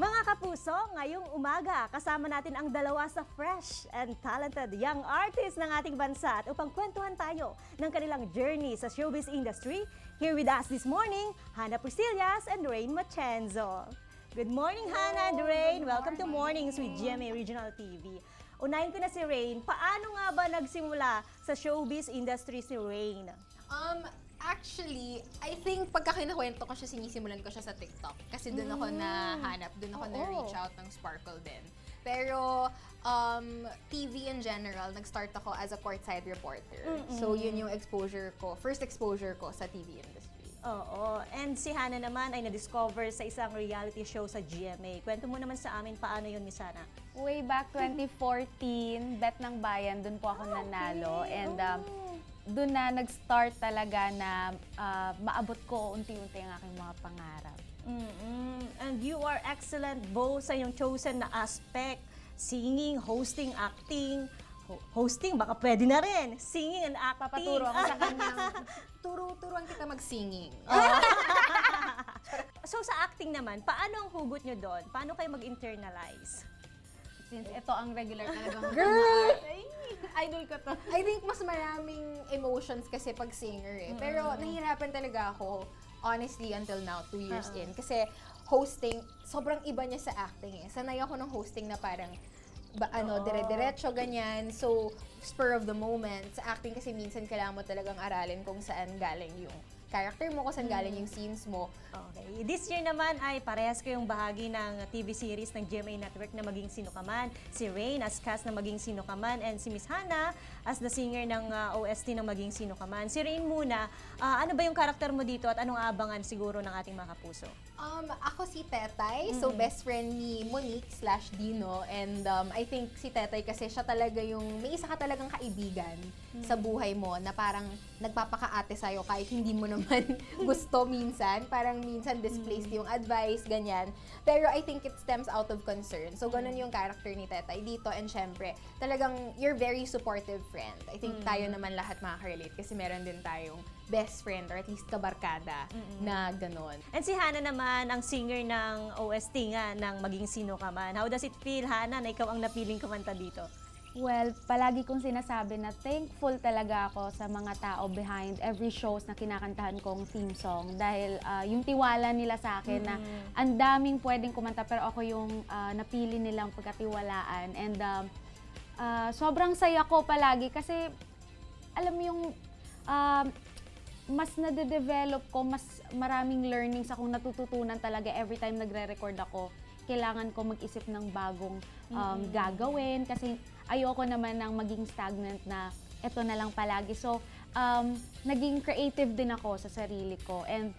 Mga kapuso, ngayong umaga, kasama natin ang dalawa sa fresh and talented young artists ng ating bansa at upang kwentuhan tayo ng kanilang journey sa showbiz industry. Here with us this morning, Hannah Priscillas and Rain Machenzo. Good morning, Hannah and Rain. Welcome to Mornings with GMA Regional TV. Unahin ko na si Rain. Paano nga ba nagsimula sa showbiz industry si Rain? Actually, I think pagka kinukwento ko siya, sinisimulan ko siya sa TikTok. Kasi doon ako nahanap, doon ako na-reach out ng Sparkle din. Pero TV in general, nag-start ako as a courtside reporter. So yun yung exposure ko, first exposure ko sa TV industry. Oo. And si Hannah naman ay na-discover sa isang reality show sa GMA. Kwento mo naman sa amin paano yun, Miss Hannah? Way back 2014, Bet ng Bayan, doon po ako nanalo. And doon na nag-start talaga na maabot ko unti-unti ang aking mga pangarap. And you are excellent both sa yung chosen na aspect. Singing, hosting, acting. Hosting, baka pwede na rin. Singing and acting. Papaturo ako sa kanyang, turuan kita mag-singing. So sa acting naman, paano ang hugot nyo doon? Paano kayo mag-internalize? Since ito ang regular talagang Girl! idol ko to. I think mas maraming emotions kasi pag singer eh. Pero nahihirapan talaga ako, honestly, until now, 2 years in. Kasi hosting, sobrang iba niya sa acting eh. Sanay ako ng hosting na parang, dire-diretso, ganyan. So, spur of the moment. Sa acting kasi minsan kailangan mo talagang aralin kung saan galing yung character mo, kung saan galing yung scenes mo. Okay. This year naman ay parehas kayong bahagi ng TV series ng GMA Network na Maging Sino Ka Man. Si Rain as cast na Maging Sino Ka Man and si Miss Hannah as the singer ng OST ng Maging Sino Ka Man. Si Rain muna, ano ba yung karakter mo dito at anong aabangan siguro ng ating mga kapuso? Ako si Tetay, so best friend ni Monique/Dino, and I think si Tetay kasi siya talaga yung, may isa ka talagang kaibigan sa buhay mo na parang nagpapakaate sa'yo kahit hindi mo naman gusto minsan, parang minsan displaced yung advice, ganyan. Pero I think it stems out of concern. So ganun yung character ni Tetay dito, and syempre, talagang you're very supportive friend. I think tayo naman lahat makaka-relate kasi meron din tayong best friend or at least kabarkada na ganon. And si Hannah naman, ang singer ng OST nga ng Maging Sino Ka Man. How does it feel, Hannah, na ikaw ang napiling kumanta dito? Well, palagi kong sinasabi na thankful talaga ako sa mga tao behind every shows na kinakantahan kong theme song. Dahil yung tiwala nila sa akin na ang daming pwedeng kumanta pero ako yung napili nilang pagkatiwalaan. And sobrang saya ko palagi kasi alam mo yung mas nade-develop ko, mas maraming learnings akong natututunan talaga every time nagre-record ako. Kailangan ko mag-isip ng bagong gagawin kasi ayoko naman ng maging stagnant na eto na lang palagi. So, naging creative din ako sa sarili ko. And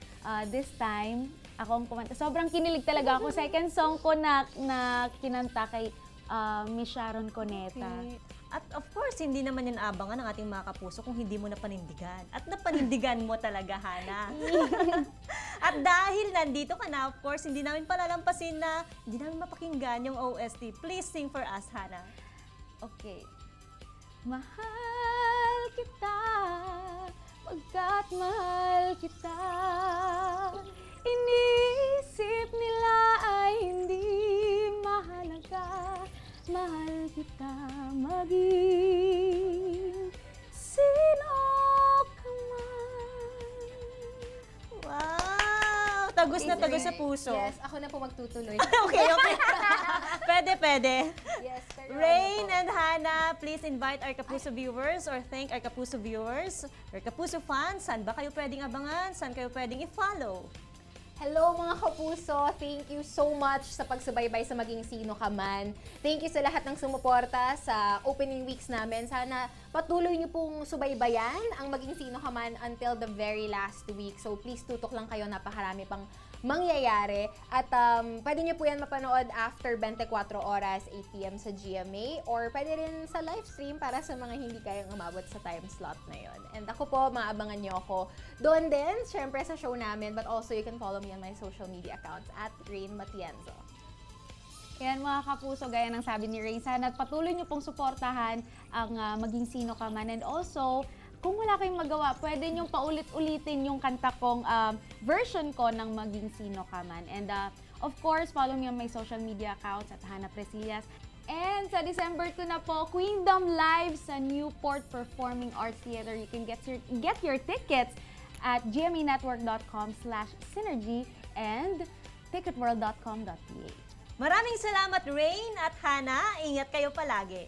this time, ako ang kumanta. Sobrang kinilig talaga ako. Second song ko na kinanta kay Miss Sharon Cuneta. Okay. At of course, hindi naman yan abangan ng ating mga kapuso kung hindi mo napanindigan. At napanindigan mo talaga, Hannah. At dahil nandito ka na, of course, hindi namin palalampasin na hindi namin mapakinggan yung OST. Please sing for us, Hannah. Okay. Mahal kita, pagkat mahal kita. Iniisip nila ay hindi mahalaga. Mahal kita maging sino ka man. Wow! Tagos na tagos sa puso. Yes, ako na po magtutuloy. Okay. Pwede. Yes, pero Rain and Hannah, please invite our Kapuso viewers or thank our Kapuso viewers, our Kapuso fans. Saan ba kayo pwedeng abangan? Saan kayo pwedeng i-follow? Hello mga kapuso! Thank you so much sa pagsubaybay sa Maging Sino Ka Man. Thank you sa lahat ng sumuporta sa opening weeks namin. Sana patuloy niyo pong subaybayan ang Maging Sino Ka Man until the very last week. So please tutok lang kayo, napakarami pang mangyayari. At pwede niyo po yan mapanood after 24 oras, 8 p.m. sa GMA, or pwede rin sa live stream para sa mga hindi kayang umabot sa time slot na yon. And ako po, maabangan niyo ako doon din, syempre sa show namin, but also you can follow me on my social media accounts at Rain Machenzo. Yan mga kapuso, gaya ng sabi ni Rain, sana patuloy niyo pong suportahan ang Maging Sino Ka Man. And also, kung wala kayong magawa, pwede niyong paulit-ulitin yung kanta kong version ko ng Maging Sino Ka Man. And of course, follow me on my social media accounts at Hannah Presillas. And sa December 2 na po, Queendom Live sa Newport Performing Arts Theater. You can get your tickets at gmenetwork.com/synergy and ticketworld.com.ph. Maraming salamat, Rain at Hannah. Ingat kayo palagi.